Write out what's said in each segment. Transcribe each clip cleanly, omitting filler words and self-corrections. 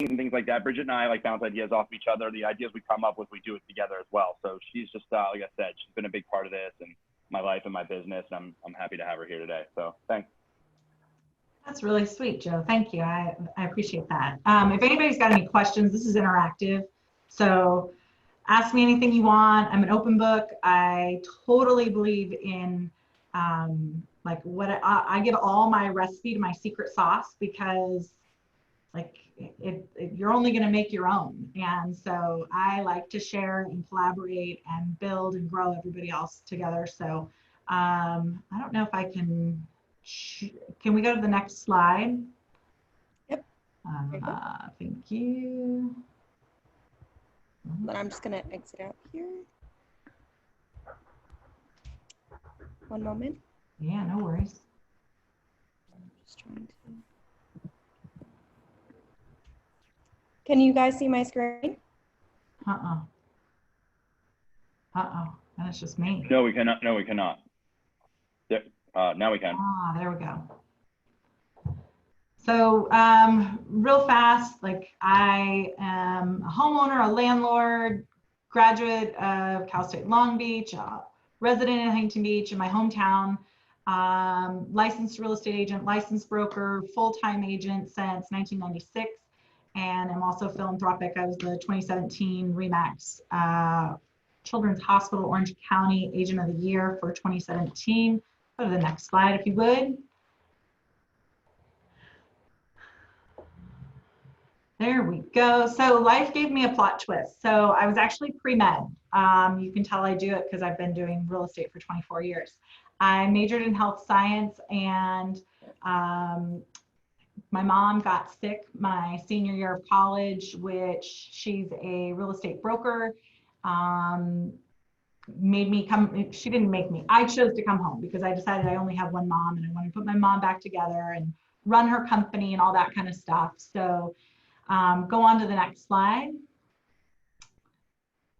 and things like that. Bridget and I like bounce ideas off each other. The ideas we come up with, we do it together as well. So she's just, like I said, she's been a big part of this and my life and my business. And I'm happy to have her here today. So thanks. That's really sweet, Joe. Thank you. I appreciate that. If anybody's got any questions, this is interactive. So ask me anything you want. I'm an open book. I totally believe in like what I give all my recipe to my secret sauce, because like you're only going to make your own. And so I like to share and collaborate and build and grow everybody else together. So I don't know if I can we go to the next slide? Yep. Thank you. Then I'm just going to exit out here. One moment. Yeah, no worries. I'm just trying to. Can you guys see my screen? And it's just me. No, we cannot. No, we cannot. There, now we can. There we go. So real fast, like I am a homeowner, a landlord, graduate of Cal State Long Beach, resident in Huntington Beach in my hometown, licensed real estate agent, licensed broker, full-time agent since 1996. And I'm also philanthropic. I was the 2017 RE/MAX Children's Hospital Orange County Agent of the Year for 2017. Go to the next slide, if you would. There we go. So life gave me a plot twist. So I was actually pre-med. You can tell I do it because I've been doing real estate for 24 years. I majored in health science, and my mom got sick my senior year of college, which she's a real estate broker. Made me come, she didn't make me, I chose to come home because I decided I only have one mom and I want to put my mom back together and run her company and all that kind of stuff. So go on to the next slide.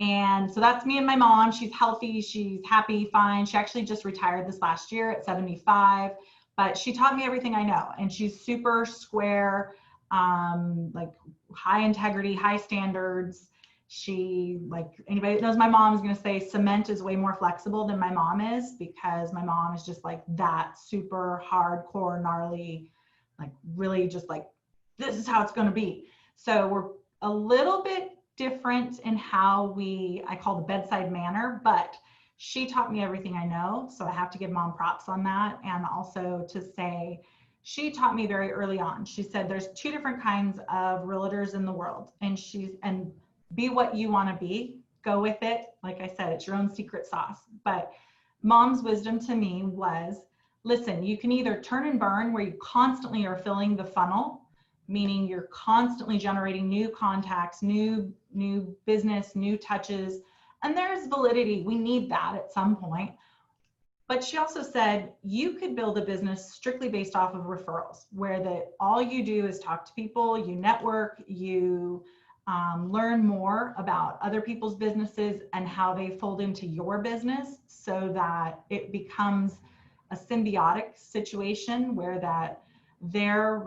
And so that's me and my mom. She's healthy, she's happy, fine. She actually just retired this last year at 75, but she taught me everything I know. And she's super square, like high integrity, high standards. She, like anybody that knows my mom is going to say cement is way more flexible than my mom is, because my mom is just like that super hardcore, gnarly, like really just like, this is how it's going to be. So we're a little bit different in how I call the bedside manner, but she taught me everything I know. So I have to give mom props on that. And also to say, she taught me very early on. She said, there's two different kinds of realtors in the world. And be what you want to be, go with it. Like I said, it's your own secret sauce. But mom's wisdom to me was, listen, you can either turn and burn, where you constantly are filling the funnel, meaning you're constantly generating new contacts, new business, new touches. And there's validity. We need that at some point. But she also said, you could build a business strictly based off of referrals, where all you do is talk to people, you network, you learn more about other people's businesses and how they fold into your business, so that it becomes a symbiotic situation where that they're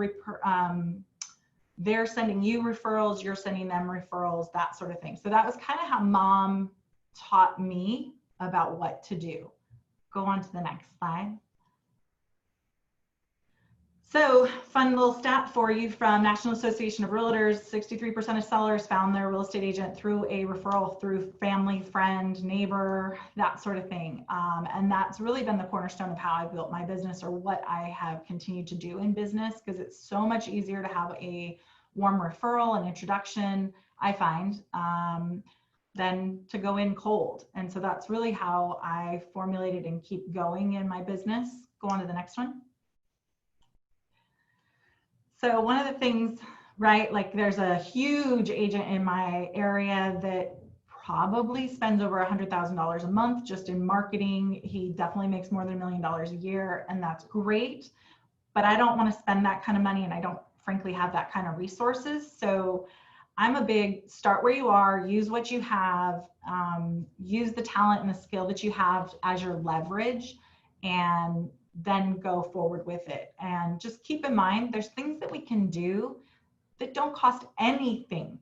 sending you referrals, you're sending them referrals, that sort of thing. So that was kind of how mom taught me about what to do. Go on to the next slide. So fun little stat for you from National Association of Realtors, 63% of sellers found their real estate agent through a referral, through family, friend, neighbor, that sort of thing. And that's really been the cornerstone of how I built my business, or what I have continued to do in business, because it's so much easier to have a warm referral and introduction, I find, than to go in cold. And so that's really how I formulated and keep going in my business. Go on to the next one. So one of the things, right, like there's a huge agent in my area that probably spends over $100,000 a month just in marketing. He definitely makes more than $1 million a year, and that's great. But I don't want to spend that kind of money, and I don't frankly have that kind of resources. So I'm a big start where you are, use what you have, use the talent and the skill that you have as your leverage, and then go forward with it. And just keep in mind, there's things that we can do that don't cost anything,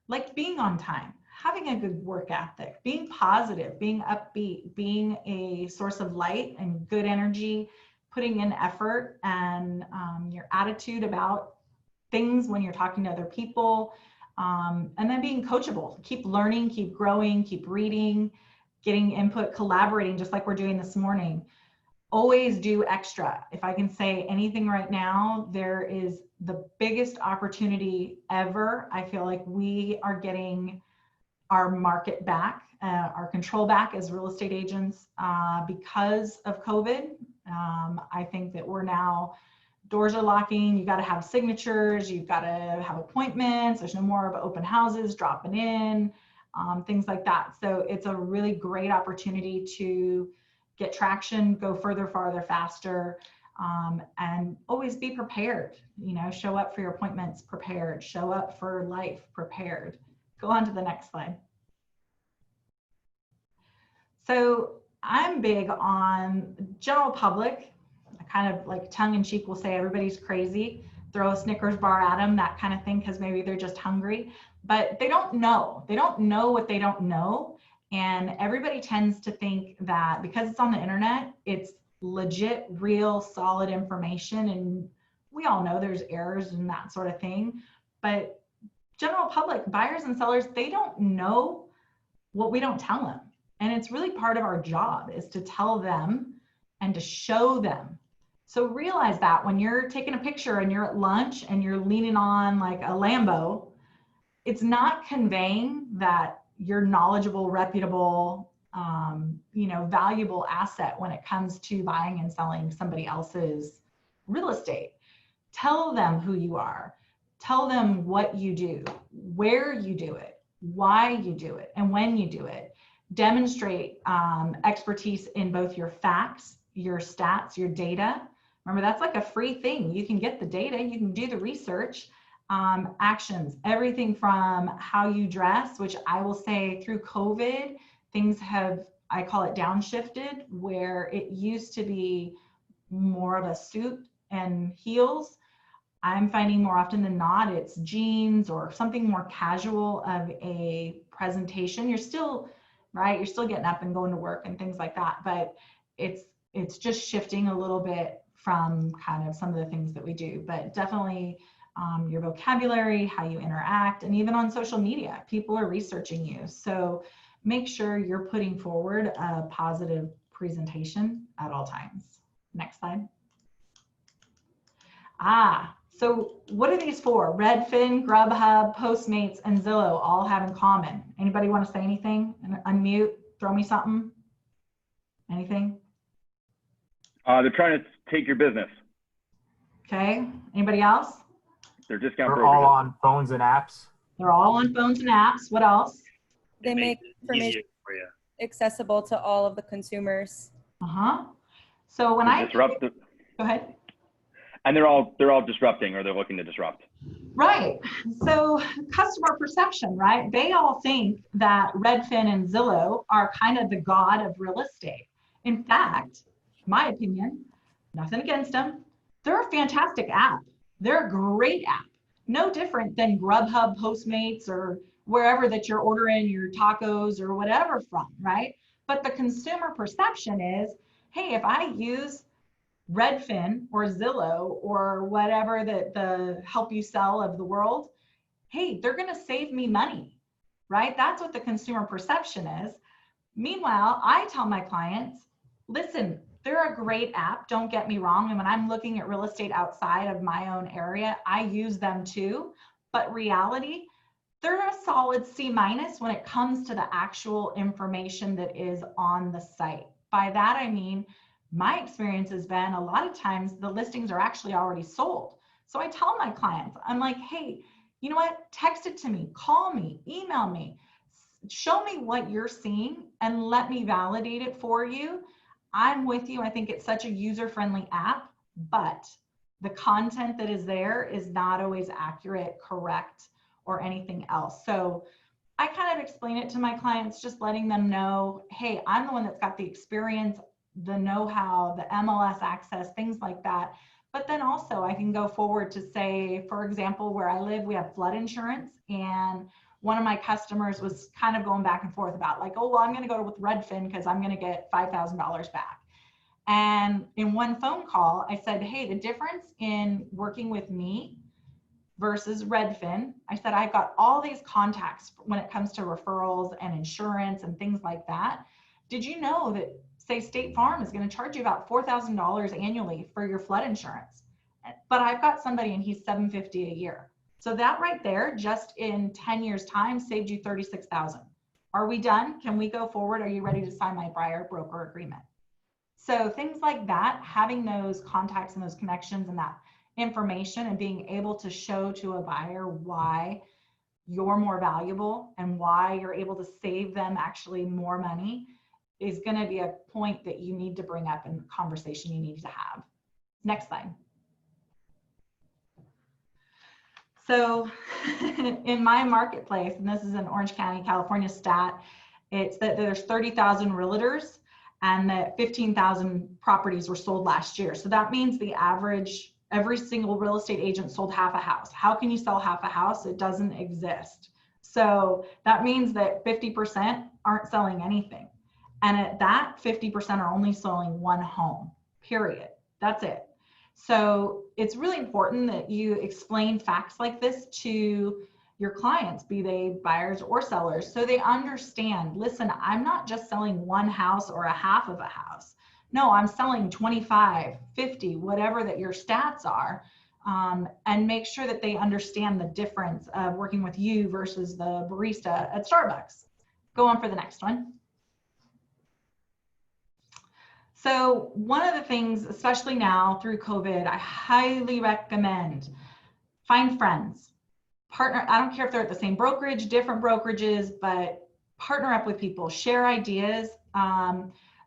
like being on time, having a good work ethic, being positive, being upbeat, being a source of light and good energy, putting in effort, and your attitude about things when you're talking to other people, and then being coachable. Keep learning, keep growing, keep reading, getting input, collaborating, just like we're doing this morning. Always do extra. If I can say anything right now, there is the biggest opportunity ever. I feel like we are getting our market back, our control back as real estate agents because of COVID. I think that we're now, doors are locking, you got to have signatures, you've got to have appointments, there's no more of open houses dropping in, things like that. So it's a really great opportunity to get traction, go further, farther, faster, and always be prepared. You know, show up for your appointments prepared, show up for life prepared. Go on to the next slide. So I'm big on general public. I kind of like tongue in cheek will say everybody's crazy, throw a Snickers bar at them, that kind of thing, because maybe they're just hungry, but they don't know. They don't know what they don't know. And everybody tends to think that because it's on the internet, it's legit, real, solid information. And we all know there's errors and that sort of thing. But general public, buyers and sellers, they don't know what we don't tell them. And it's really part of our job is to tell them and to show them. So realize that when you're taking a picture and you're at lunch and you're leaning on like a Lambo, it's not conveying that you're knowledgeable, reputable, you know, valuable asset when it comes to buying and selling somebody else's real estate. Tell them who you are. Tell them what you do, where you do it, why you do it, and when you do it. Demonstrate expertise in both your facts, your stats, your data. Remember, that's like a free thing. You can get the data, you can do the research. Actions, everything from how you dress, which I will say through COVID, things have, I call it downshifted, where it used to be more of a suit and heels. I'm finding more often than not, it's jeans or something more casual of a presentation. You're still, right, you're still getting up and going to work and things like that, but it's just shifting a little bit from kind of some of the things that we do, but definitely your vocabulary, how you interact, and even on social media, people are researching you. So make sure you're putting forward a positive presentation at all times. Next slide. So what are these for? Redfin, Grubhub, Postmates, and Zillow all have in common. Anybody want to say anything? And unmute, throw me something. Anything? They're trying to take your business. Okay. Anybody else? They're discount They're brokers. all on phones and apps. They're all on phones and apps. What else? They make information accessible to all of the consumers. So when I disrupt go ahead. And they're all disrupting, or they're looking to disrupt. Right. So customer perception, right? They all think that Redfin and Zillow are kind of the god of real estate. In fact, my opinion, nothing against them, they're a fantastic app. They're a great app. No different than Grubhub, Postmates, or wherever that you're ordering your tacos or whatever from, right? But the consumer perception is, hey, if I use Redfin or Zillow or whatever the help you sell of the world, hey, they're going to save me money, right? That's what the consumer perception is. Meanwhile, I tell my clients, listen, they're a great app, don't get me wrong. And when I'm looking at real estate outside of my own area, I use them too. But reality, they're a solid C- when it comes to the actual information that is on the site. By that, I mean, my experience has been a lot of times the listings are actually already sold. So I tell my clients, I'm like, hey, you know what? Text it to me, call me, email me, show me what you're seeing and let me validate it for you. I'm with you. I think it's such a user-friendly app, but the content that is there is not always accurate, correct, or anything else. So I kind of explain it to my clients, just letting them know, hey, I'm the one that's got the experience, the know-how, the MLS access, things like that. But then also I can go forward to say, for example, where I live, we have flood insurance, and one of my customers was kind of going back and forth about like, oh, well, I'm going to go with Redfin because I'm going to get $5,000 back. And in one phone call, I said, hey, the difference in working with me versus Redfin, I said, I've got all these contacts when it comes to referrals and insurance and things like that. Did you know that, say, State Farm is going to charge you about $4,000 annually for your flood insurance? But I've got somebody and he's $750 a year. So that right there, just in 10 years time, saved you $36,000. Are we done? Can we go forward? Are you ready to sign my buyer broker agreement? So things like that, having those contacts and those connections and that information and being able to show to a buyer why you're more valuable and why you're able to save them actually more money is going to be a point that you need to bring up in the conversation you need to have. Next slide. So in my marketplace, and this is an Orange County, California stat, it's that there's 30,000 realtors and that 15,000 properties were sold last year. So that means the average, every single real estate agent sold half a house. How can you sell half a house? It doesn't exist. So that means that 50% aren't selling anything. And at that, 50% are only selling one home, period. That's it. So it's really important that you explain facts like this to your clients, be they buyers or sellers, so they understand, listen, I'm not just selling one house or a half of a house. No, I'm selling 25, 50, whatever that your stats are, and make sure that they understand the difference of working with you versus the barista at Starbucks. Go on for the next one. So one of the things, especially now through COVID, I highly recommend find friends, partner. I don't care if they're at the same brokerage, different brokerages, but partner up with people, share ideas.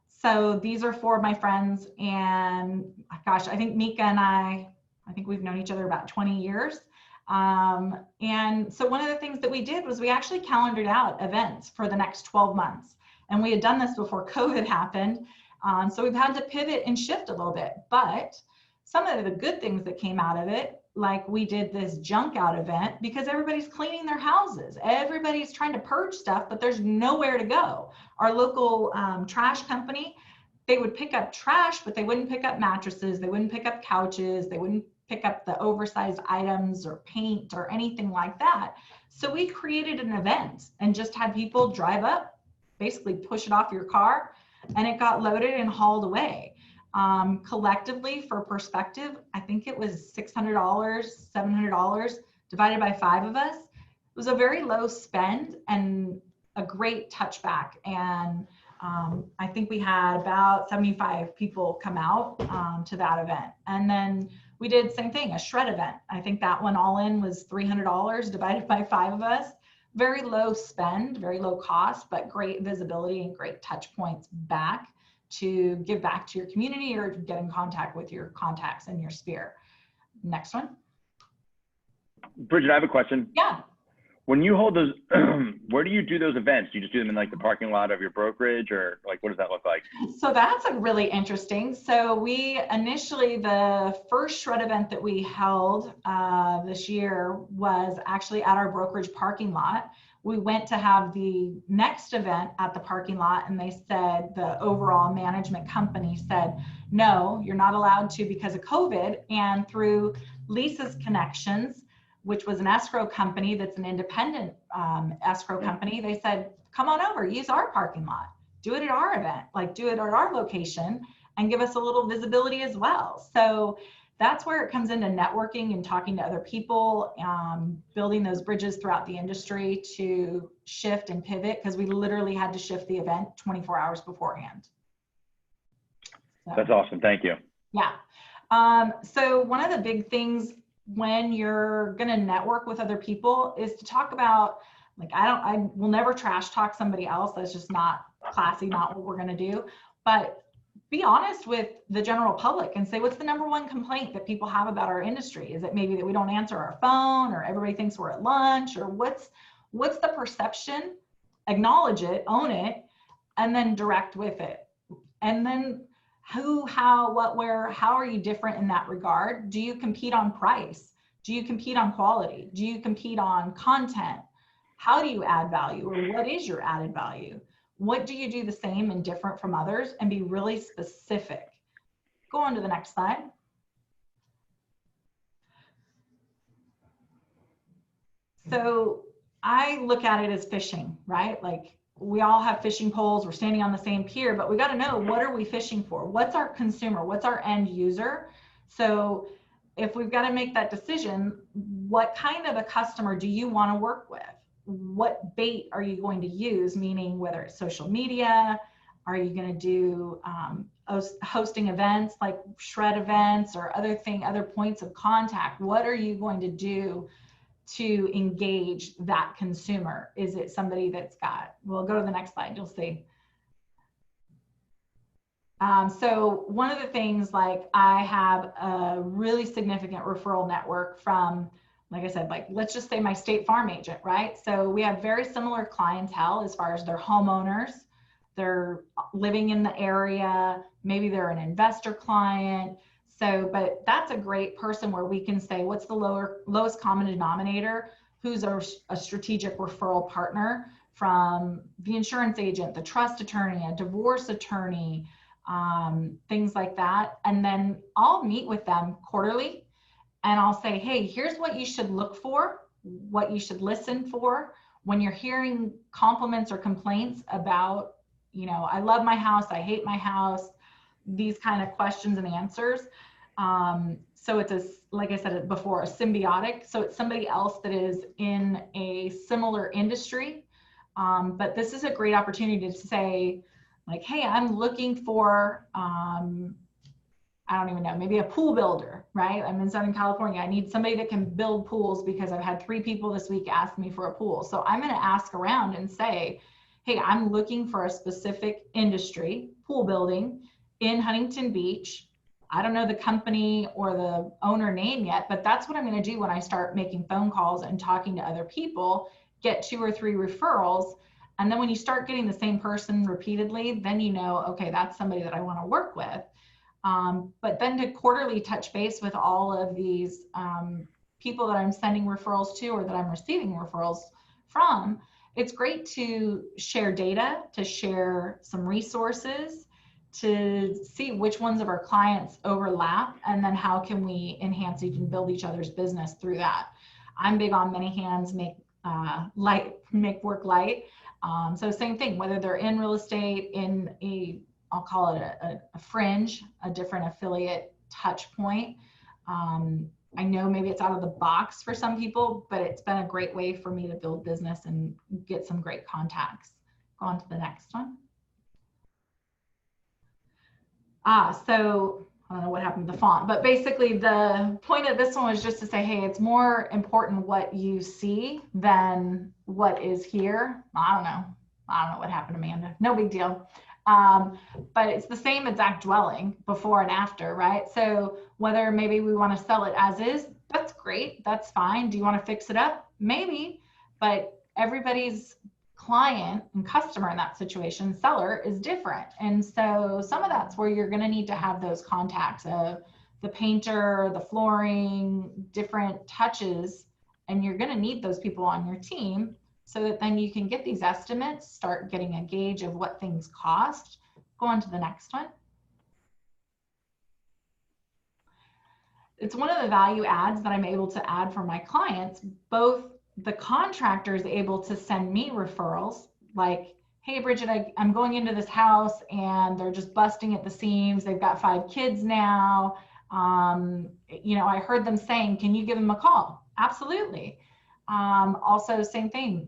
So these are four of my friends, and gosh, I think Mika and I think we've known each other about 20 years. And so one of the things that we did was we actually calendared out events for the next 12 months. And we had done this before COVID happened. So we've had to pivot and shift a little bit, but some of the good things that came out of it, like we did this junk out event because everybody's cleaning their houses. Everybody's trying to purge stuff, but there's nowhere to go. Our local trash company, they would pick up trash, but they wouldn't pick up mattresses. They wouldn't pick up couches. They wouldn't pick up the oversized items or paint or anything like that. So we created an event and just had people drive up, basically push it off your car, and it got loaded and hauled away. Collectively, for perspective, I think it was $600, $700 divided by 5 of us. It was a very low spend and a great touchback. And I think we had about 75 people come out to that event. And then we did same thing, a shred event. I think that one all in was $300 divided by 5 of us. Very low spend, very low cost, but great visibility and great touch points back to give back to your community or get in contact with your contacts in your sphere. Next one. Bridget, I have a question. Yeah. When you hold those, where do you do those events? Do you just do them in like the parking lot of your brokerage, or like what does that look like? So that's a really interesting. So we initially, the first shred event that we held this year was actually at our brokerage parking lot. We went to have the next event at the parking lot, and they said, the overall management company said, no, you're not allowed to because of COVID. And through Lisa's connections, which was an escrow company that's an independent escrow company, they said, come on over, use our parking lot, do it at our event, like do it at our location and give us a little visibility as well. So that's where it comes into networking and talking to other people, building those bridges throughout the industry to shift and pivot, because we literally had to shift the event 24 hours beforehand. So, that's awesome, thank you. Yeah. So one of the big things when you're going to network with other people is to talk about, like, I will never trash talk somebody else. That's just not classy, not what we're going to do. But be honest with the general public and say, what's the #1 complaint that people have about our industry? Is it maybe that we don't answer our phone, or everybody thinks we're at lunch, or what's the perception? Acknowledge it, own it, and then direct with it. And then who, how, what, where, how are you different in that regard? Do you compete on price? Do you compete on quality? Do you compete on content? How do you add value, or what is your added value? What do you do the same and different from others, and be really specific? Go on to the next slide. So I look at it as fishing, right? Like, we all have fishing poles, we're standing on the same pier, but we got to know, what are we fishing for? What's our consumer? What's our end user? So if we've got to make that decision, what kind of a customer do you want to work with? What bait are you going to use? Meaning, whether it's social media, are you going to do hosting events like shred events or other points of contact? What are you going to do to engage that consumer? Is it somebody that's got, we'll go to the next slide, you'll see. So one of the things, like, I have a really significant referral network from, like I said, like, let's just say my State Farm agent, right? So we have very similar clientele as far as they're homeowners, they're living in the area, maybe they're an investor client. So, but that's a great person where we can say, what's the lowest common denominator? Who's a strategic referral partner from the insurance agent, the trust attorney, a divorce attorney, things like that. And then I'll meet with them quarterly and I'll say, hey, here's what you should look for, what you should listen for when you're hearing compliments or complaints about, you know, I love my house, I hate my house, these kind of questions and answers. So it's like I said before, a symbiotic. So it's somebody else that is in a similar industry. But this is a great opportunity to say, like, hey, I'm looking for, I don't even know, maybe a pool builder, right? I'm in Southern California. I need somebody that can build pools because I've had 3 people this week ask me for a pool. So I'm going to ask around and say, hey, I'm looking for a specific industry, pool building in Huntington Beach. I don't know the company or the owner name yet, but that's what I'm going to do when I start making phone calls and talking to other people, get 2 or 3 referrals. And then when you start getting the same person repeatedly, then you know, okay, that's somebody that I want to work with. But then to quarterly touch base with all of these people that I'm sending referrals to or that I'm receiving referrals from, it's great to share data, to share some resources, to see which ones of our clients overlap, and then how can we enhance and build each other's business through that. I'm big on many hands make work light. So same thing, whether they're in real estate, in a, I'll call it a fringe, a different affiliate touch point. I know maybe it's out of the box for some people, but it's been a great way for me to build business and get some great contacts. Go on to the next one. So I don't know what happened to the font, but basically the point of this one was just to say, hey, it's more important what you see than what is here. I don't know what happened, Amanda. No big deal. But it's the same exact dwelling before and after, right? So whether maybe we want to sell it as is, that's great. That's fine. Do you want to fix it up? Maybe, but everybody's client and customer in that situation, seller, is different. And so some of that's where you're going to need to have those contacts of the painter, the flooring, different touches, and you're going to need those people on your team so that then you can get these estimates, start getting a gauge of what things cost. Go on to the next one. It's one of the value adds that I'm able to add for my clients. Both the contractor is able to send me referrals like, hey, Bridget, I'm going into this house and they're just busting at the seams. They've got 5 kids now. You know, I heard them saying, can you give them a call? Absolutely. Also, same thing,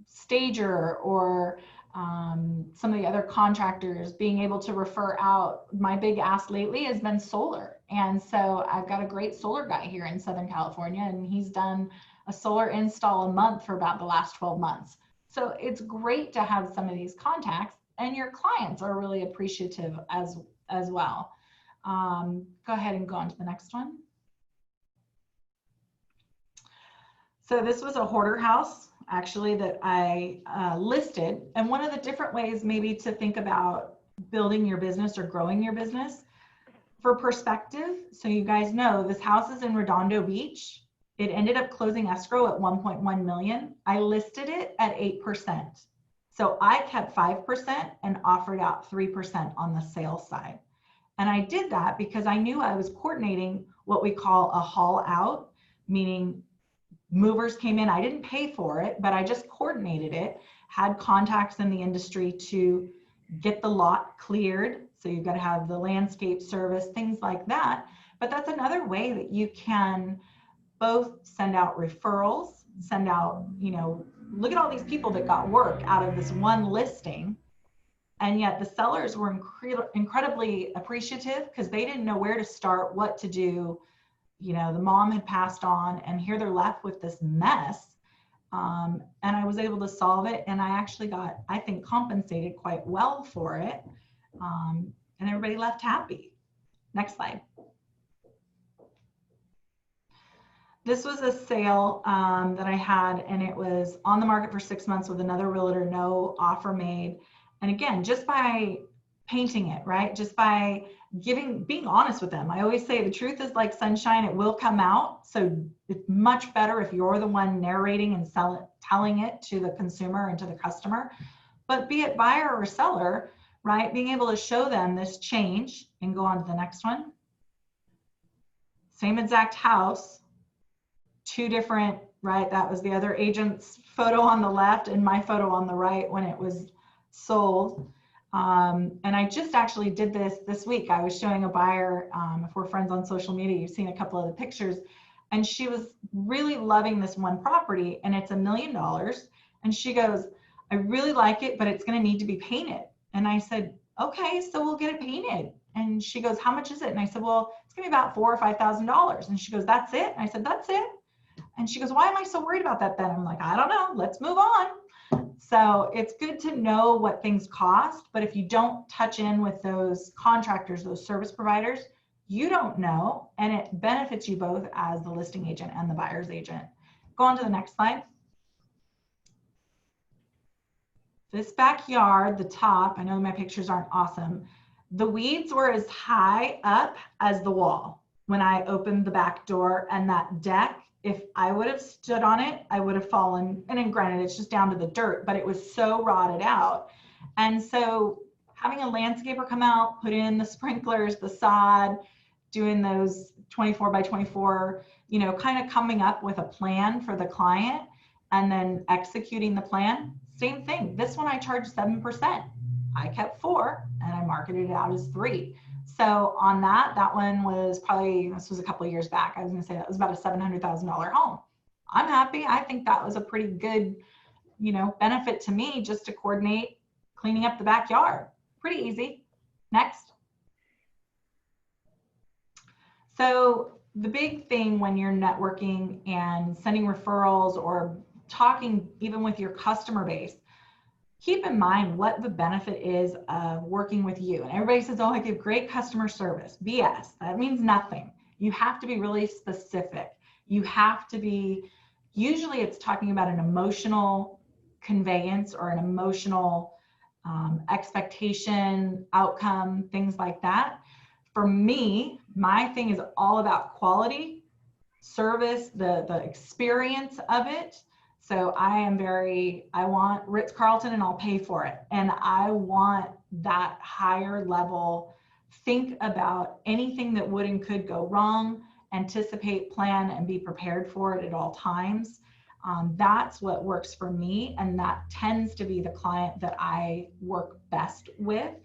stager or some of the other contractors being able to refer out. My big ask lately has been solar. And so I've got a great solar guy here in Southern California, and he's done a solar install a month for about the last 12 months. So it's great to have some of these contacts, and your clients are really appreciative as well. Go ahead and go on to the next one. So this was a hoarder house, actually, that I listed. And one of the different ways maybe to think about building your business or growing your business. For perspective, so you guys know, this house is in Redondo Beach. It ended up closing escrow at 1.1 million. I listed it at 8%. So I kept 5% and offered out 3% on the sales side. And I did that because I knew I was coordinating what we call a haul out, meaning movers came in. I didn't pay for it, but I just coordinated it, had contacts in the industry to get the lot cleared. So you've got to have the landscape service, things like that. But that's another way that you can both send out referrals, send out, you know, look at all these people that got work out of this one listing. And yet the sellers were incredibly appreciative because they didn't know where to start, what to do. You know, the mom had passed on, and here they're left with this mess. And I was able to solve it. And I actually got, I think, compensated quite well for it. And everybody left happy. Next slide. This was a sale that I had, and it was on the market for 6 months with another realtor, no offer made. And again, just by painting it, right? Just by being honest with them. I always say the truth is like sunshine, it will come out. So it's much better if you're the one narrating and telling it to the consumer and to the customer. But be it buyer or seller, right? Being able to show them this change and go on to the next one. Same exact house, two different, right? That was the other agent's photo on the left and my photo on the right when it was sold. And I just actually did this week. I was showing a buyer, if we're friends on social media, you've seen a couple of the pictures, and she was really loving this one property, and it's $1 million. And she goes, I really like it, but it's going to need to be painted. And I said, okay, so we'll get it painted. And she goes, how much is it? And I said, well, it's going to be about $4,000 or $5,000. And she goes, that's it? And I said, that's it. And she goes, why am I so worried about that then? I'm like, I don't know. Let's move on. So it's good to know what things cost, but if you don't touch in with those contractors, those service providers, you don't know, and it benefits you both as the listing agent and the buyer's agent. Go on to the next slide. This backyard, the top, I know my pictures aren't awesome. The weeds were as high up as the wall when I opened the back door, and that deck, if I would have stood on it, I would have fallen. And then granted, it's just down to the dirt, but it was so rotted out. And so having a landscaper come out, put in the sprinklers, the sod, doing those 24 by 24, you know, kind of coming up with a plan for the client and then executing the plan. Same thing. This one I charged 7%. I kept 4 and I marketed it out as 3. So on that one was probably, this was a couple of years back. I was going to say that was about a $700,000 home. I'm happy. I think that was a pretty good, you know, benefit to me just to coordinate cleaning up the backyard. Pretty easy. Next. So the big thing when you're networking and sending referrals or talking even with your customer base, keep in mind what the benefit is of working with you. And everybody says, oh, I give great customer service. BS. That means nothing. You have to be really specific. You have to be, usually it's talking about an emotional conveyance or an emotional expectation, outcome, things like that. For me, my thing is all about quality, service, the experience of it. So I want Ritz-Carlton and I'll pay for it. And I want that higher level, think about anything that would and could go wrong, anticipate, plan, and be prepared for it at all times. That's what works for me. And that tends to be the client that I work best with.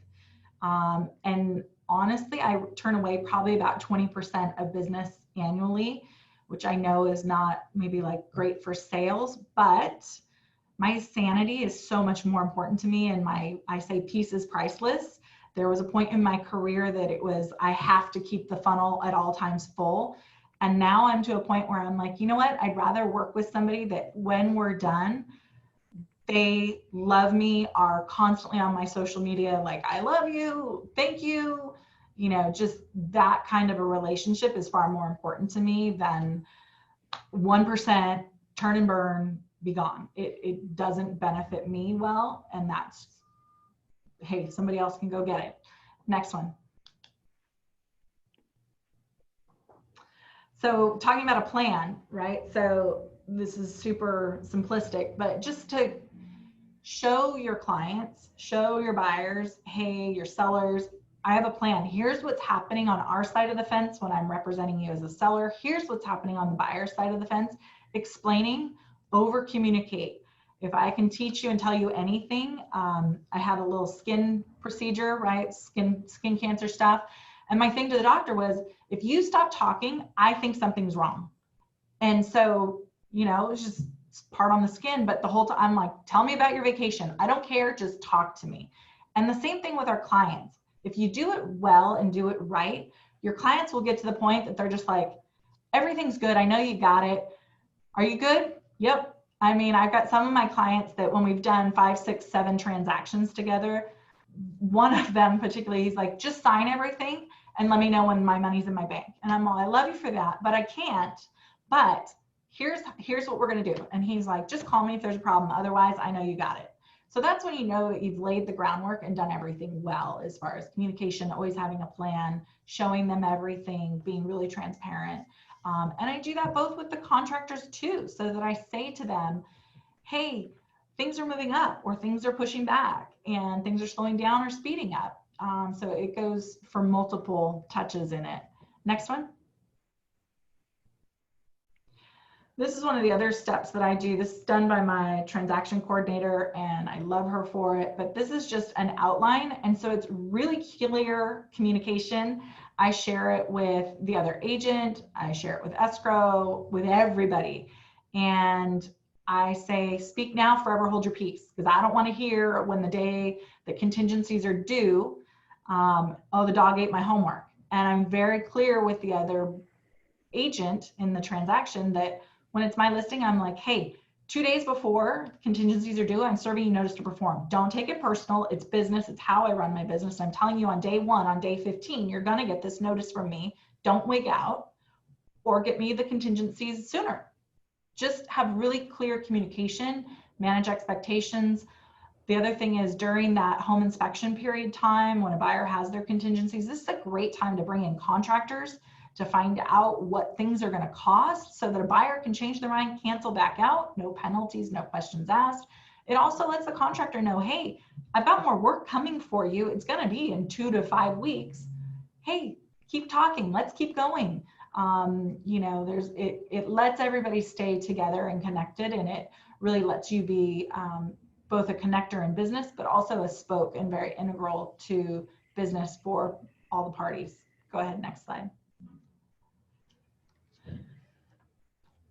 And honestly, I turn away probably about 20% of business annually, which I know is not maybe like great for sales, but my sanity is so much more important to me. And I say peace is priceless. There was a point in my career that it was, I have to keep the funnel at all times full. And now I'm to a point where I'm like, you know what? I'd rather work with somebody that when we're done, they love me, are constantly on my social media, like, I love you, thank you. You know, just that kind of a relationship is far more important to me than 1% turn and burn, be gone. It doesn't benefit me well. And that's hey, somebody else can go get it. Next one. So talking about a plan, right? So this is super simplistic, but just to show your clients, show your buyers, hey, your sellers, I have a plan. Here's what's happening on our side of the fence when I'm representing you as a seller. Here's what's happening on the buyer side of the fence. Explaining, over communicate. If I can teach you and tell you anything, I had a little skin procedure, right? Skin cancer stuff. And my thing to the doctor was, if you stop talking, I think something's wrong. And so, you know, it's just part on the skin, but the whole time I'm like, tell me about your vacation. I don't care, just talk to me. And the same thing with our clients. If you do it well and do it right, your clients will get to the point that they're just like, everything's good. I know you got it. Are you good? Yep. I mean, I've got some of my clients that when we've done 5, 6, 7 transactions together, one of them particularly, he's like, just sign everything and let me know when my money's in my bank. And I'm all, I love you for that, but I can't. But here's what we're going to do. And he's like, just call me if there's a problem. Otherwise, I know you got it. So that's when you know that you've laid the groundwork and done everything well, as far as communication, always having a plan, showing them everything, being really transparent. And I do that both with the contractors too, so that I say to them, hey, things are moving up or things are pushing back and things are slowing down or speeding up. So it goes for multiple touches in it. Next one. This is one of the other steps that I do. This is done by my transaction coordinator and I love her for it, but this is just an outline. And so it's really clear communication. I share it with the other agent. I share it with escrow, with everybody. And I say, speak now, forever hold your peace. Because I don't want to hear when the day that contingencies are due, oh, the dog ate my homework. And I'm very clear with the other agent in the transaction that when it's my listing, I'm like, hey, 2 days before contingencies are due, I'm serving you notice to perform. Don't take it personal. It's business. It's how I run my business. I'm telling you on day 1, on day 15, you're going to get this notice from me. Don't wig out or get me the contingencies sooner. Just have really clear communication, manage expectations. The other thing is during that home inspection period time, when a buyer has their contingencies, this is a great time to bring in contractors to find out what things are going to cost so that a buyer can change their mind, cancel back out, no penalties, no questions asked. It also lets the contractor know, hey, I've got more work coming for you. It's going to be in 2 to 5 weeks. Hey, keep talking. Let's keep going. You know, it lets everybody stay together and connected, and it really lets you be both a connector in business, but also a spoke and very integral to business for all the parties. Go ahead, next slide.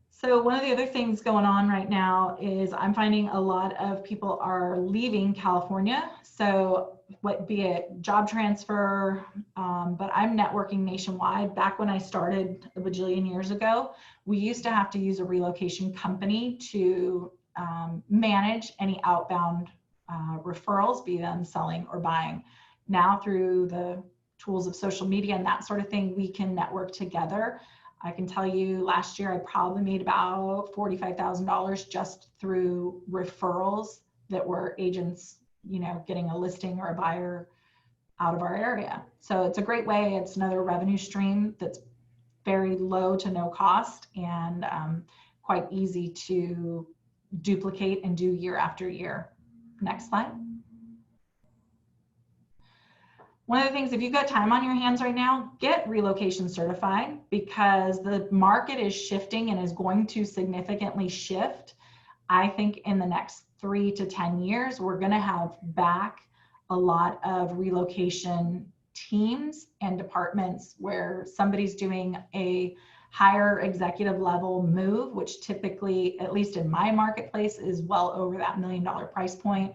So one of the other things going on right now is I'm finding a lot of people are leaving California. So be it job transfer, but I'm networking nationwide. Back when I started a bajillion years ago, we used to have to use a relocation company to manage any outbound referrals, be them selling or buying. Now through the tools of social media and that sort of thing, we can network together. I can tell you last year I probably made about $45,000 just through referrals that were agents, you know, getting a listing or a buyer out of our area. So it's a great way. It's another revenue stream that's very low to no cost and quite easy to duplicate and do year after year. Next slide. One of the things, if you've got time on your hands right now, get relocation certified because the market is shifting and is going to significantly shift. I think in the next 3 to 10 years, we're going to have back a lot of relocation teams and departments where somebody's doing a higher executive level move, which typically, at least in my marketplace, is well over that $1 million price point.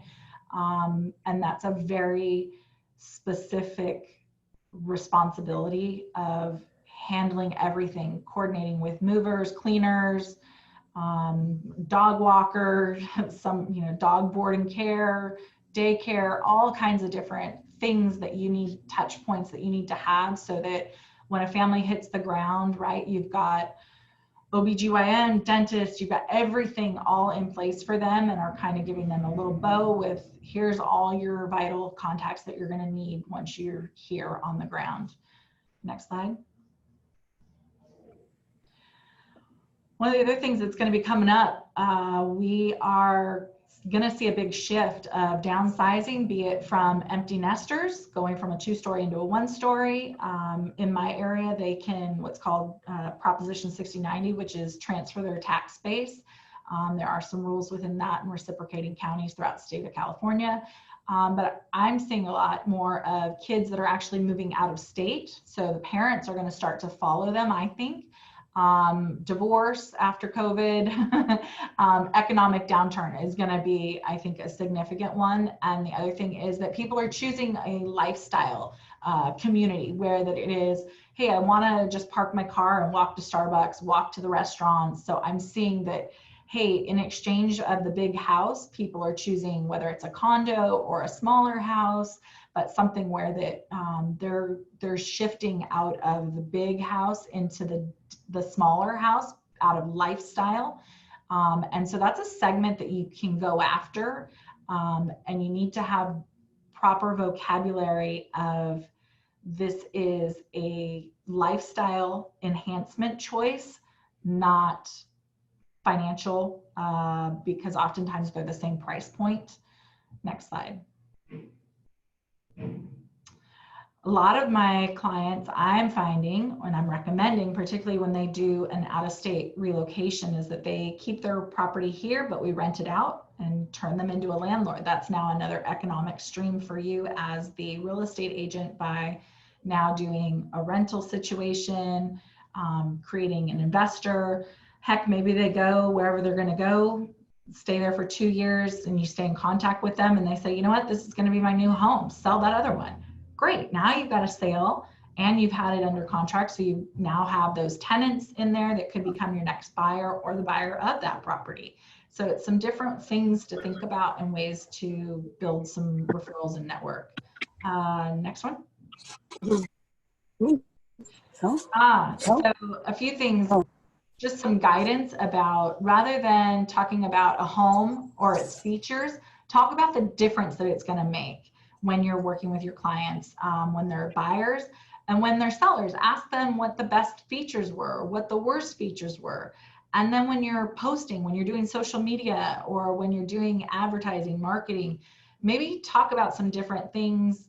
And that's a very specific responsibility of handling everything, coordinating with movers, cleaners, dog walkers, some, you know, dog board and care, daycare, all kinds of different things that you need, touch points that you need to have so that when a family hits the ground, right, you've got OBGYN, dentist, you've got everything all in place for them, and are kind of giving them a little bow with, here's all your vital contacts that you're going to need once you're here on the ground. Next slide. One of the other things that's going to be coming up, we are going to see a big shift of downsizing, be it from empty nesters going from a 2-story into a 1-story. In my area, they can what's called Proposition 6090, which is transfer their tax base. There are some rules within that in reciprocating counties throughout the state of California. But I'm seeing a lot more of kids that are actually moving out of state. So the parents are going to start to follow them, I think. Divorce after COVID, economic downturn is going to be, I think, a significant one. And the other thing is that people are choosing a lifestyle community where that it is, hey, I want to just park my car and walk to Starbucks, walk to the restaurants. So I'm seeing that, hey, in exchange of the big house, people are choosing whether it's a condo or a smaller house, but something where that they're shifting out of the big house into the smaller house out of lifestyle. And so that's a segment that you can go after. And you need to have proper vocabulary of, this is a lifestyle enhancement choice, not financial, because oftentimes they're the same price point. Next slide. A lot of my clients, I'm finding, and I'm recommending, particularly when they do an out-of-state relocation, is that they keep their property here, but we rent it out and turn them into a landlord. That's now another economic stream for you as the real estate agent, by now doing a rental situation, creating an investor. Heck, maybe they go wherever they're going to go, stay there for 2 years, and you stay in contact with them, and they say, you know what, this is going to be my new home, sell that other one. Great, now you've got a sale and you've had it under contract, so you now have those tenants in there that could become your next buyer or the buyer of that property. So it's some different things to think about and ways to build some referrals and network. Next one. So a few things, just some guidance about, rather than talking about a home or its features, talk about the difference that it's going to make when you're working with your clients, when they're buyers and when they're sellers. Ask them what the best features were, what the worst features were. And then when you're posting, when you're doing social media, or when you're doing advertising, marketing, maybe talk about some different things,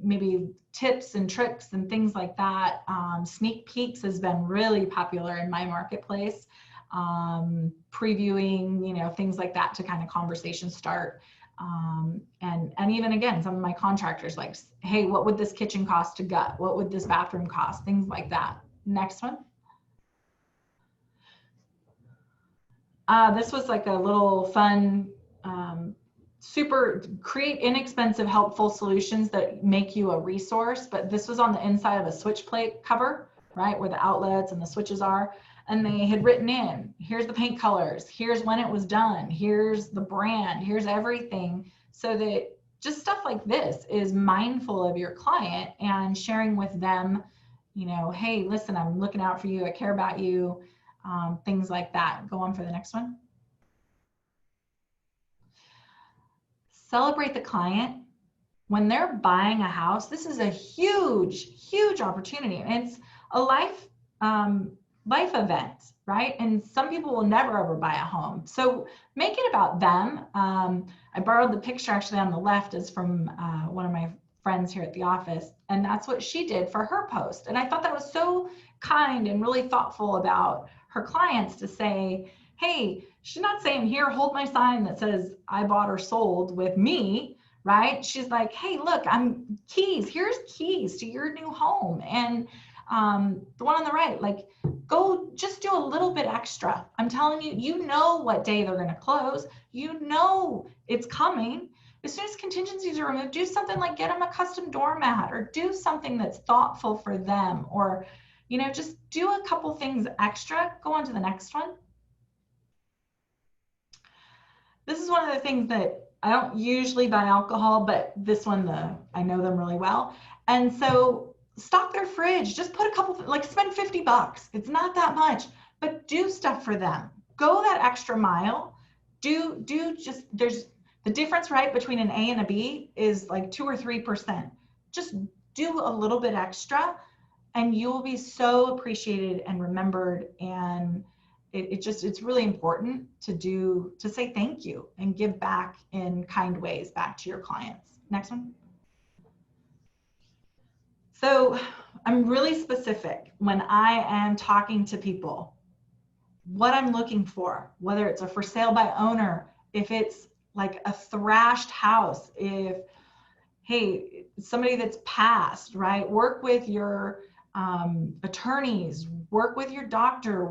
maybe tips and tricks and things like that. Sneak peeks has been really popular in my marketplace. Previewing, you know, things like that to kind of conversation start. And even again, some of my contractors, like, hey, what would this kitchen cost to gut? What would this bathroom cost? Things like that. Next one. This was like a little fun, create inexpensive, helpful solutions that make you a resource. But this was on the inside of a switch plate cover, right, where the outlets and the switches are. And they had written in, here's the paint colors, here's when it was done, here's the brand, here's everything. So that just stuff like this is mindful of your client and sharing with them, you know, hey, listen, I'm looking out for you, I care about you, things like that. Go on for the next one. Celebrate the client. When they're buying a house, this is a huge, huge opportunity. And it's a life event, right? And some people will never ever buy a home. So make it about them. I borrowed the picture actually on the left is from one of my friends here at the office. And that's what she did for her post. And I thought that was so kind and really thoughtful about her clients to say, hey, she's not saying, here, hold my sign that says I bought or sold with me, right? She's like, hey, look, here's keys to your new home. And the one on the right, like, go just do a little bit extra. I'm telling you, you know what day they're going to close. You know it's coming. As soon as contingencies are removed, do something like get them a custom doormat, or do something that's thoughtful for them, or, you know, just do a couple things extra. Go on to the next one. This is one of the things that I don't usually buy alcohol, but this one, I know them really well. And so stock their fridge, just put a couple, like spend $50. It's not that much. but do stuff for them. Go that extra mile. There's the difference, right, between an A and a B is like 2 or 3%. Just do a little bit extra and you'll be so appreciated and remembered. And it's really important to say thank you and give back in kind ways back to your clients. Next one. So I'm really specific when I am talking to people, what I'm looking for, whether it's a for sale by owner, if it's like a thrashed house, if, hey, somebody that's passed, right? Work with your attorneys, work with your doctor,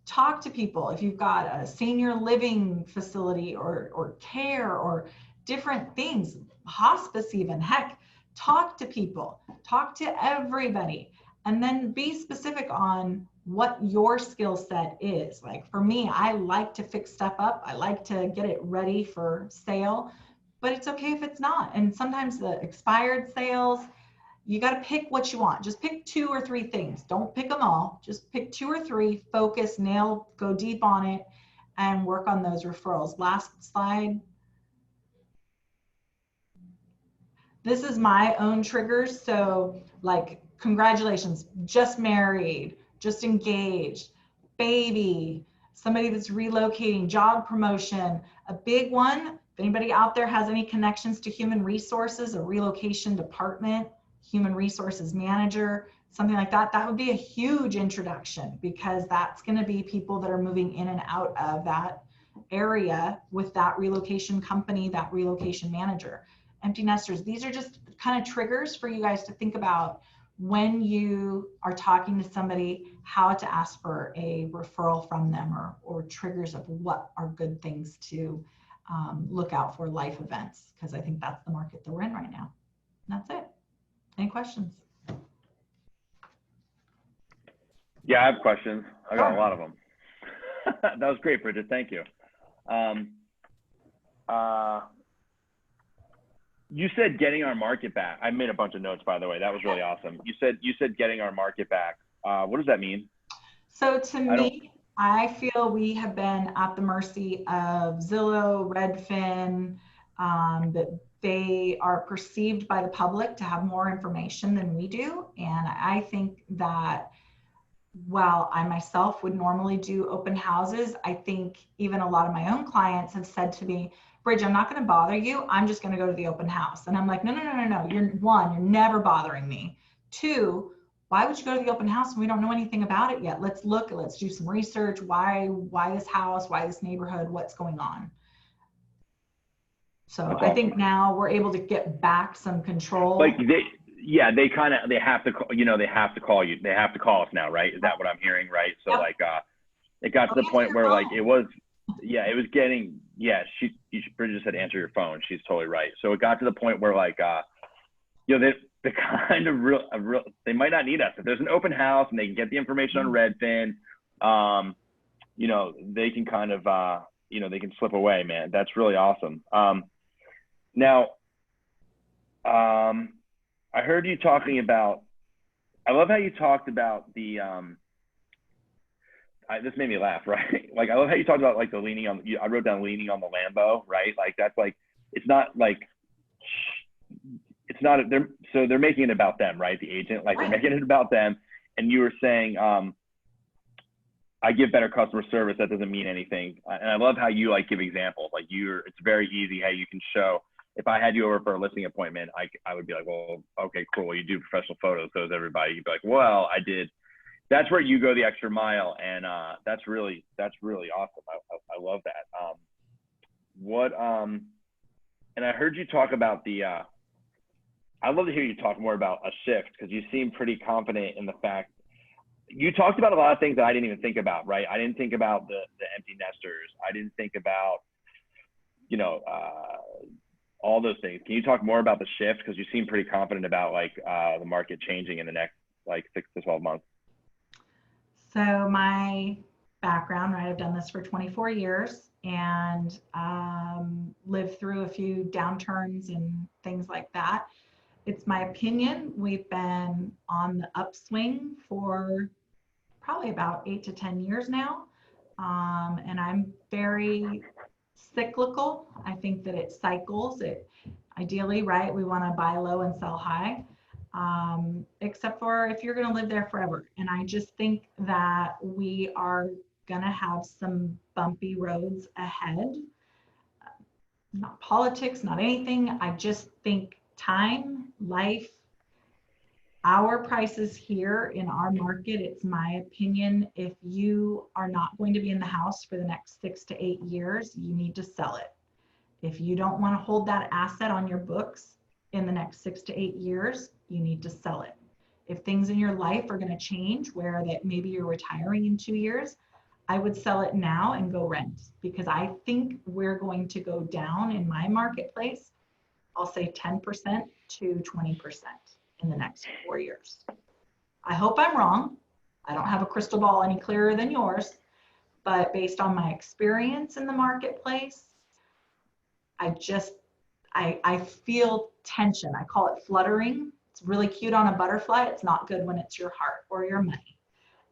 talk to people. If you've got a senior living facility or care or different things, hospice even, heck, talk to people, talk to everybody, and then be specific on what your skill set is. Like for me, I like to fix stuff up. I like to get it ready for sale, but it's okay if it's not. And sometimes the expired sales, you got to pick what you want. Just pick 2 or 3 things. Don't pick them all. Just pick 2 or 3, focus, go deep on it, and work on those referrals. Last slide. This is my own triggers. So like, congratulations, just married, just engaged, baby, somebody that's relocating, job promotion. A big one, if anybody out there has any connections to human resources, a relocation department, human resources manager, something like that, that would be a huge introduction, because that's going to be people that are moving in and out of that area with that relocation company, that relocation manager. Empty nesters, these are just kind of triggers for you guys to think about when you are talking to somebody, how to ask for a referral from them, or triggers of what are good things to look out for, life events, because I think that's the market that we're in right now. And that's it. Any questions? Yeah, I have questions. I got a lot of them. That was great, Bridget. Thank you. You said getting our market back. I made a bunch of notes, by the way. That was really awesome. You said getting our market back. What does that mean? So to me, I feel we have been at the mercy of Zillow, Redfin, that they are perceived by the public to have more information than we do. And I think that while I myself would normally do open houses, I think even a lot of my own clients have said to me, Bridget, I'm not going to bother you. I'm just going to go to the open house. And I'm like, no. You're never bothering me. 2, why would you go to the open house when we don't know anything about it yet? Let's look, let's do some research. Why this house? Why this neighborhood? What's going on? So I think now we're able to get back some control. Like they have to call, they have to call you. They have to call us now, right? Is that what I'm hearing, right? So yep. It got to the point where it was getting, Bridget just said answer your phone. She's totally right. So it got to the point where they kind of they might not need us. If there's an open house and they can get the information on Redfin, they can kind of, they can slip away, man. That's really awesome. Now, I heard you talking about, I love how you talked about the, this made me laugh, right? Like, I love how you talked about like the leaning on, I wrote down leaning on the Lambo, right? Like, that's like, they're making it about them, right? The agent, like they're making it about them. And you were saying, I give better customer service. That doesn't mean anything. And I love how you give examples. Like it's very easy how you can show. If I had you over for a listing appointment, I would be like, well, okay, cool. You do professional photos. So does everybody. You'd be like, well, I did. That's where you go the extra mile. And that's really awesome. I love that. And I heard you talk about I'd love to hear you talk more about a shift, because you seem pretty confident in the fact. You talked about a lot of things that I didn't even think about, right? I didn't think about the empty nesters. I didn't think about, all those things. Can you talk more about the shift? Because you seem pretty confident about the market changing in the next 6 to 12 months. So my background, right? I've done this for 24 years and lived through a few downturns and things like that. It's my opinion we've been on the upswing for probably about 8 to 10 years now. And I'm very cyclical. I think that it cycles. Ideally, right, we want to buy low and sell high, except for if you're going to live there forever. And I just think that we are going to have some bumpy roads ahead. Not politics, not anything. I just think time, life, our prices here in our market, it's my opinion, if you are not going to be in the house for the next 6 to 8 years, you need to sell it. If you don't want to hold that asset on your books in the next 6 to 8 years, you need to sell it. If things in your life are going to change, where that maybe you're retiring in 2 years, I would sell it now and go rent, because I think we're going to go down in my marketplace, I'll say 10% to 20% in the next 4 years. I hope I'm wrong. I don't have a crystal ball any clearer than yours, but based on my experience in the marketplace, I feel tension. I call it fluttering. It's really cute on a butterfly. It's not good when it's your heart or your money.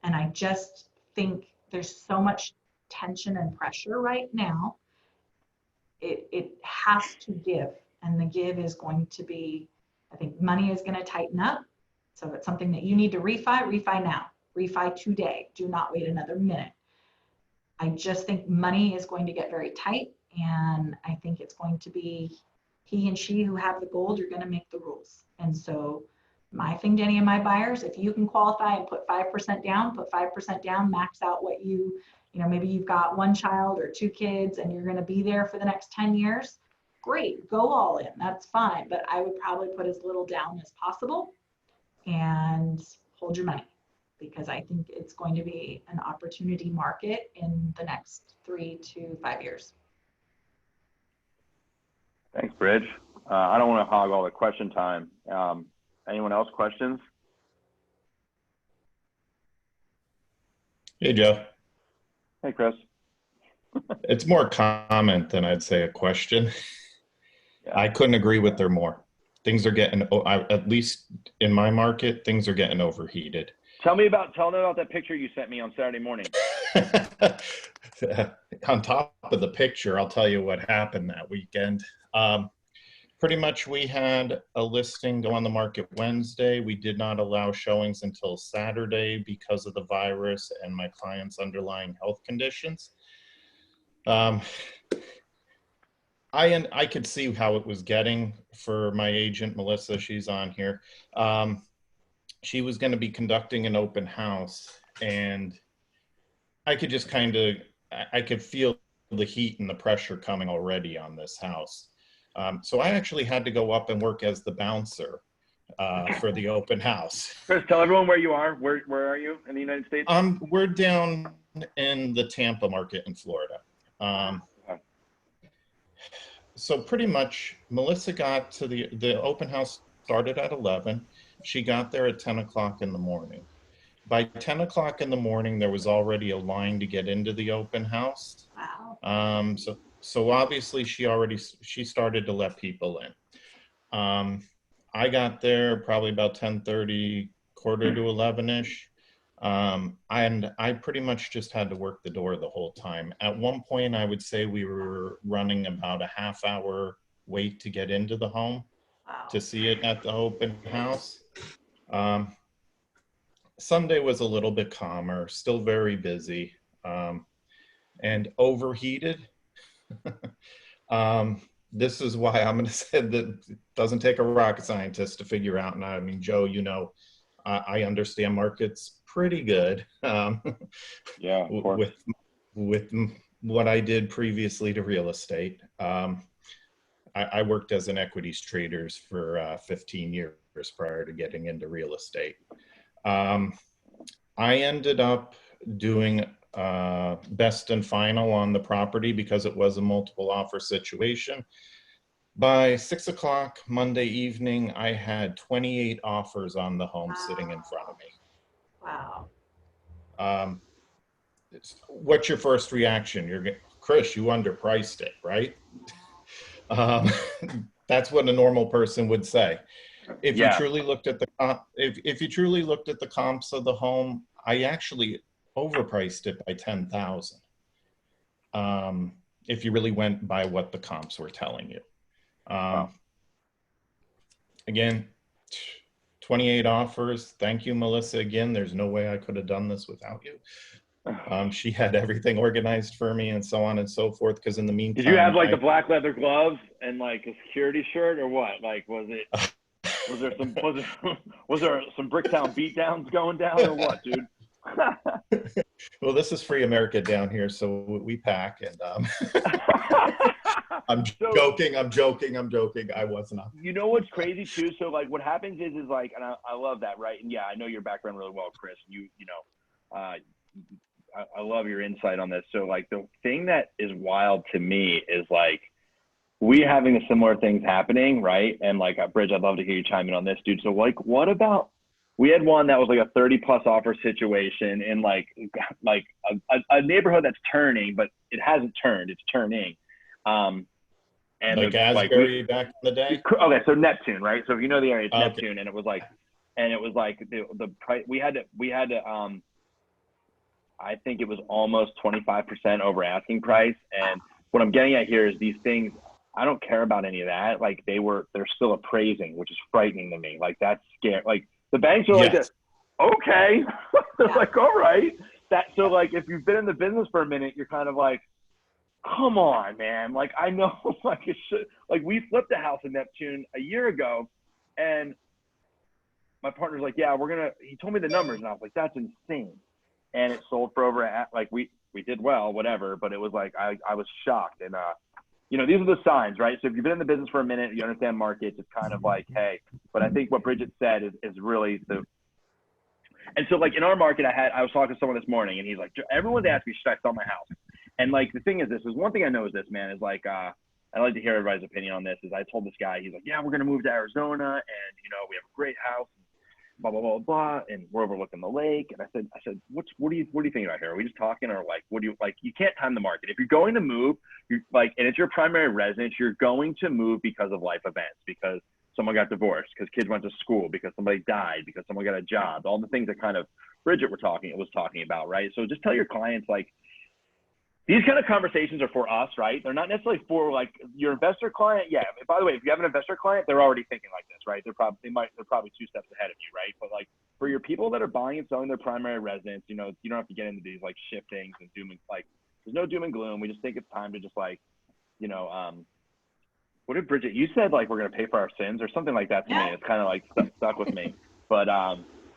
And I just think there's so much tension and pressure right now. It has to give. And the give is going to be, I think money is going to tighten up. So if it's something that you need to refi now. Refi today. Do not wait another minute. I just think money is going to get very tight. And I think it's going to be he and she who have the gold are going to make the rules. And so my thing to any of my buyers, if you can qualify and put 5% down, put 5% down, max out what you know, maybe you've got 1 child or 2 kids and you're going to be there for the next 10 years. Great, go all in, that's fine. But I would probably put as little down as possible and hold your money, because I think it's going to be an opportunity market in the next 3 to 5 years. Thanks, Bridge. I don't want to hog all the question time. Anyone else questions? Hey, Joe. Hey, Chris. It's more a comment than I'd say a question. Yeah. I couldn't agree with her more. Things are getting, at least in my market, things are getting overheated. Tell them about that picture you sent me on Saturday morning. On top of the picture, I'll tell you what happened that weekend. Pretty much we had a listing go on the market Wednesday. We did not allow showings until Saturday because of the virus and my client's underlying health conditions. I could see how it was getting for my agent, Melissa, she's on here. She was going to be conducting an open house, and I could just I could feel the heat and the pressure coming already on this house. So I actually had to go up and work as the bouncer for the open house. Chris, tell everyone where you are. Where are you in the United States? We're down in the Tampa market in Florida. So pretty much Melissa got to the open house started at 11. She got there at 10 o'clock in the morning. By 10 o'clock in the morning, there was already a line to get into the open house. Wow. So obviously she started to let people in. I got there probably about 10:30, quarter to 11-ish. And I pretty much just had to work the door the whole time. At one point, I would say we were running about a half-hour wait to get into the home. Wow. To see it at the open house. Sunday was a little bit calmer, still very busy, and overheated. This is why I'm going to say that it doesn't take a rocket scientist to figure out. And I mean, Joe, you know, I understand markets pretty good. Yeah, of course. With what I did previously to real estate. I worked as an equities trader for 15 years prior to getting into real estate. I ended up doing best and final on the property because it was a multiple offer situation. By 6 o'clock Monday evening, I had 28 offers on the home sitting in front of me. Wow. What's your first reaction? Chris, you underpriced it, right? That's what a normal person would say. If you truly looked at the if you truly looked at the comps of the home, I actually overpriced it by 10,000. If you really went by what the comps were telling you. Wow. Again, 28 offers. Thank you, Melissa. Again, there's no way I could have done this without you. She had everything organized for me and so on and so forth. Because in the meantime, did you have like the black leather gloves and like a security shirt or what? Like, was there some Bricktown beatdowns going down or what, dude? Well, this is free America down here, so we pack. And I'm joking. I was not. You know what's crazy too? So like, what happens is like, and I love that, right? And yeah, I know your background really well, Chris. I love your insight on this. So like, the thing that is wild to me is like, we having the similar things happening, right? And like, Bridge, I'd love to hear you chime in on this, dude. So like, what about, we had one that was like a 30+ offer situation in like a neighborhood that's turning, but it hasn't turned, it's turning. And like Asbury back in the day? Okay, so Neptune, right? So if you know the area, it's Okay. Neptune, and it was like the price, we had to I think it was almost 25% over asking price. And what I'm getting at here is these things, I don't care about any of that. Like they're still appraising, which is frightening to me. Like that's scary. Like the banks are like, Yes. okay. They're like, all right. So like, if you've been in the business for a minute, you're kind of like, come on, man. Like, I know, like it should, like we flipped a house in Neptune a year ago, and my partner's like, yeah, he told me the numbers, and I was like, that's insane. And it sold for over, like we did well, whatever, but it was like, I was shocked. And, these are the signs, right? So if you've been in the business for a minute, you understand markets, it's kind of like, hey, but I think what Bridget said is really and so like in our market, I was talking to someone this morning, and he's like, everyone's asking me, should I sell my house? And like, the thing is this, is one thing I know is this, man, is like, I'd like to hear everybody's opinion on this, is I told this guy, he's like, yeah, we're going to move to Arizona, and, we have a great house, blah, blah, blah, blah, and we're overlooking the lake. And I said, what do you think about here? Are we just talking, or like, you can't time the market. If you're going to move, you're like, and it's your primary residence, you're going to move because of life events, because someone got divorced, because kids went to school, because somebody died, because someone got a job, all the things that kind of Bridget was talking about, right? So just tell your clients, like, these kind of conversations are for us, right? They're not necessarily for like your investor client. Yeah. By the way, if you have an investor client, they're already thinking like this, right? They're probably 2 steps ahead of you, right? But like for your people that are buying and selling their primary residence, you don't have to get into these like shiftings and like there's no doom and gloom. We just think it's time to just like, what did Bridget, you said like, we're going to pay for our sins or something like that to me. It's kind of like stuck with me, but,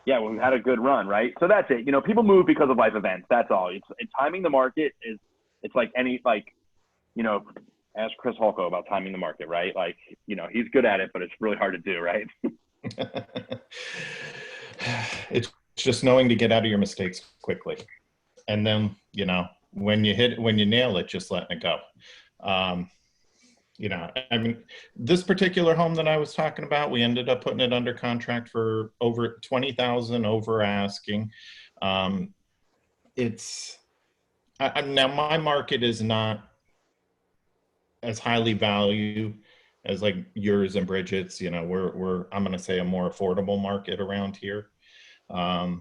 yeah, we've had a good run, right? So that's it. People move because of life events. That's all. It's timing the market is, it's like ask Chris Holko about timing the market, right? Like, he's good at it, but it's really hard to do, right? It's just knowing to get out of your mistakes quickly. And then, when you nail it, just letting it go. I mean, this particular home that I was talking about, we ended up putting it under contract for over 20,000 over asking. Now my market is not as highly valued as like yours and Bridget's. We're I'm going to say a more affordable market around here. But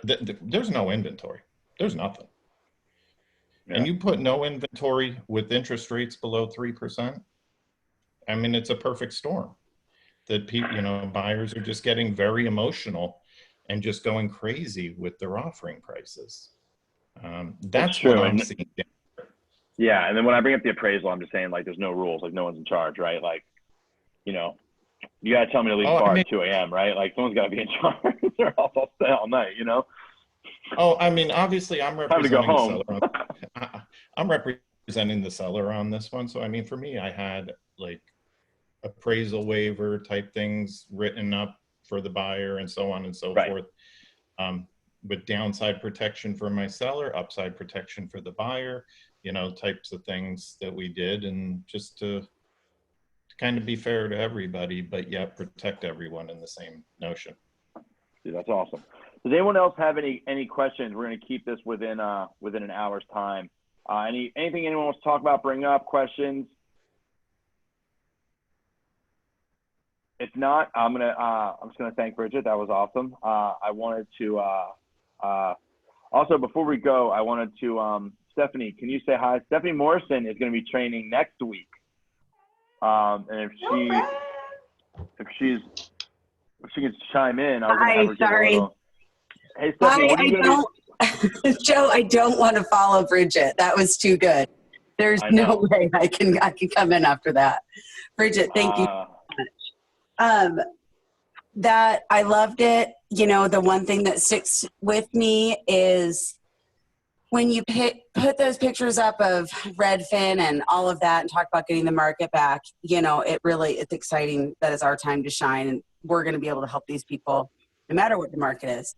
there's no inventory. There's nothing. Yeah. And you put no inventory with interest rates below 3%. I mean, it's a perfect storm that buyers are just getting very emotional and just going crazy with their offering prices. That's true. What I'm seeing. Yeah. And then when I bring up the appraisal, I'm just saying like, there's no rules, like no one's in charge, right? Like, you got to tell me to leave the bar at 2 a.m., right? Like someone's got to be in charge or else I'll stay all night, Oh, I mean, obviously I'm representing time to go home. I'm representing the seller on this one. So, I mean, for me, I had like appraisal waiver type things written up for the buyer and so on and so forth. With downside protection for my seller, upside protection for the buyer, types of things that we did, and just to kind of be fair to everybody, but yet protect everyone in the same notion. Dude, that's awesome. Does anyone else have any questions? We're going to keep this within an hour's time. Anything anyone wants to talk about, bring up, questions? If not, I'm just gonna thank Bridgett. That was awesome. I wanted to also, before we go, I wanted to Stephanie, can you say hi? Stephanie Morrison is going to be training next week. And if she can chime in, I was going to have her give a little. Hey Stephanie, what are you going to Joe, I don't want to follow Bridgett. That was too good. There's no way I can come in after that. Bridgett, thank you so much. That I loved it. You know, the one thing that sticks with me is when you put those pictures up of Redfin and all of that and talk about getting the market back, you know, it's exciting that it's our time to shine and we're going to be able to help these people no matter what the market is.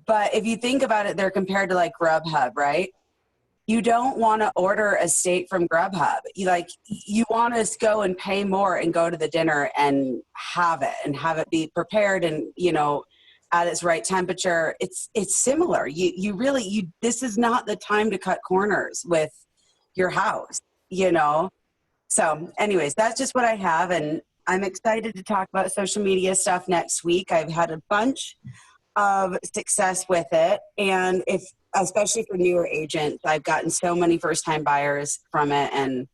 But if you think about it, they're compared to like Grubhub, right? You don't want to order a steak from Grubhub. You want to go and pay more and go to the dinner and have it be prepared and, you know, at its right temperature. It's similar. This is not the time to cut corners with your house, you know? So anyways, that's just what I have. And I'm excited to talk about social media stuff next week. I've had a bunch of success with it. And especially for newer agents, I've gotten so many first-time buyers from it, and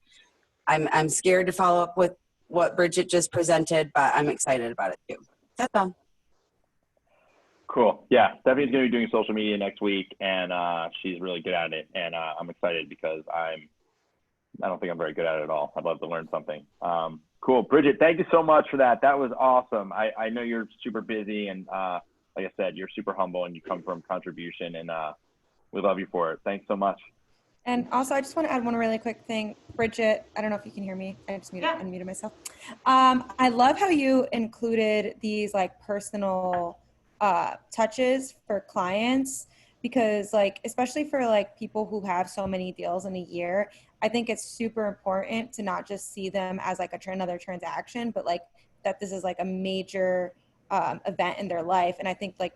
I'm scared to follow up with what Bridgett just presented, but I'm excited about it too. That's all. Cool. Yeah, Stephanie's going to be doing social media next week, and she's really good at it, and I'm excited because I don't think I'm very good at it at all. I'd love to learn something. Cool. Bridgett, thank you so much for that. That was awesome. I know you're super busy, and like I said, you're super humble, and you come from contribution, and we love you for it. Thanks so much. And also, I just want to add one really quick thing. Bridgett, I don't know if you can hear me. I just unmuted myself. I love how you included these like personal touches for clients, because like, especially for like people who have so many deals in a year, I think it's super important to not just see them as like another transaction, but like that this is like a major event in their life. And I think like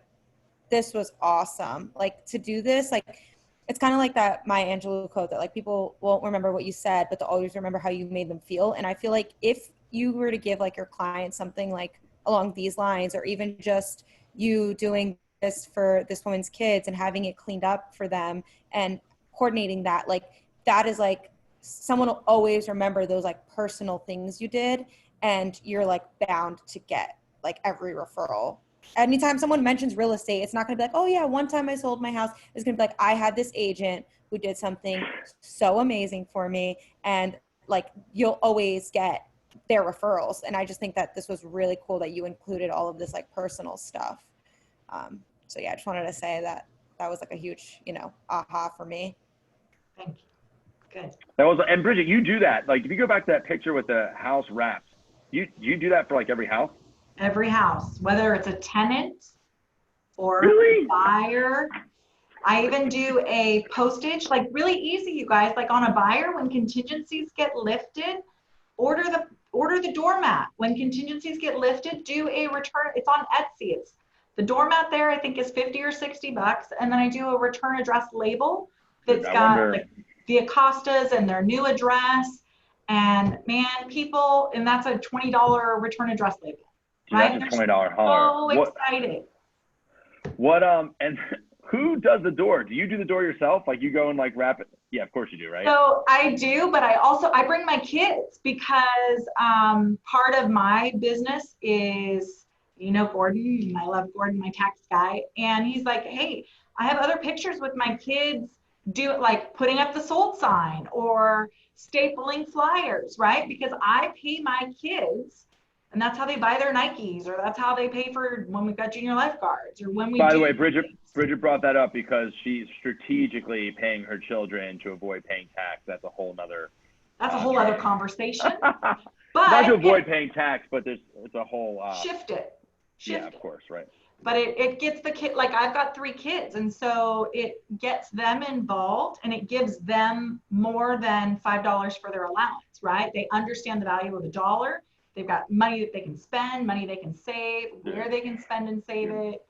this was awesome. Like to do this, like it's kind of like that Maya Angelou quote that like people won't remember what you said, but they'll always remember how you made them feel. And I feel like if you were to give like your client something like along these lines, or even just you doing this for this woman's kids and having it cleaned up for them and coordinating that, like that is like someone will always remember those like personal things you did, and you're like bound to get like every referral. Anytime someone mentions real estate, it's not going to be like, oh yeah, one time I sold my house. It's going to be like, I had this agent who did something so amazing for me, and like you'll always get their referrals. And I just think that this was really cool that you included all of this like personal stuff. So yeah, I just wanted to say that was like a huge, you know, aha for me. Thank you. Good. That was, and Bridgett, you do that. Like if you go back to that picture with the house wraps, you do that for like every house? Every house, whether it's a tenant or Really? a buyer. I even do a postage, like really easy, you guys, like on a buyer, when contingencies get lifted, order the doormat. When contingencies get lifted, do a return. It's on Etsy. It's the doormat there, I think is 50 or 60 bucks. And then I do a return address label that's got like the Acostas and their new address. And man, people, and that's a $20 return address label. Right? That's a $20 haul. So excited. What and who does the door? Do you do the door yourself? Like you go and like wrap it? Yeah, of course you do, right? So I do, but I bring my kids because part of my business is, you know, Gordon, and I love Gordon, my tax guy, and he's like, hey, I have other pictures with my kids do it, like putting up the sold sign or stapling flyers, right? Because I pay my kids. And that's how they buy their Nikes, or that's how they pay for when we've got junior lifeguards, or when we. By the way, Bridgett brought that up because she's strategically paying her children to avoid paying tax. That's a whole nother. That's a whole other conversation. But But not to avoid paying tax, but it's a whole. Shift it. Yeah, of course, right. But it gets the kid, like I've got 3 kids, and so it gets them involved, and it gives them more than $5 for their allowance, right? They understand the value of a dollar. They've got money that they can spend, money they can save, where they can spend and save it.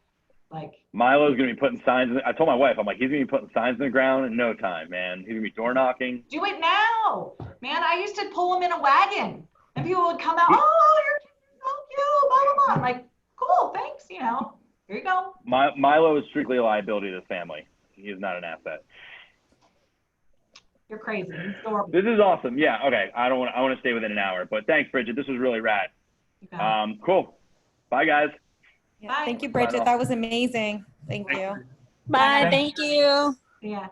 Like Milo's gonna be putting signs. I told my wife, I'm like, he's gonna be putting signs in the ground in no time, man. He's gonna be door knocking. Do it now, man. I used to pull them in a wagon, and people would come out. Oh, your kids you, blah, blah, blah. I'm like, cool, thanks, you know, here you go. Milo is strictly a liability to the family. He is not an asset. You're crazy. He's adorable. This is awesome. Yeah. Okay. I want to stay within an hour, but thanks, Bridget. This was really rad. Cool. Bye, guys. Yeah. Thank you, Bridget. That was amazing. Thank you. Bye. Thank you. Yeah.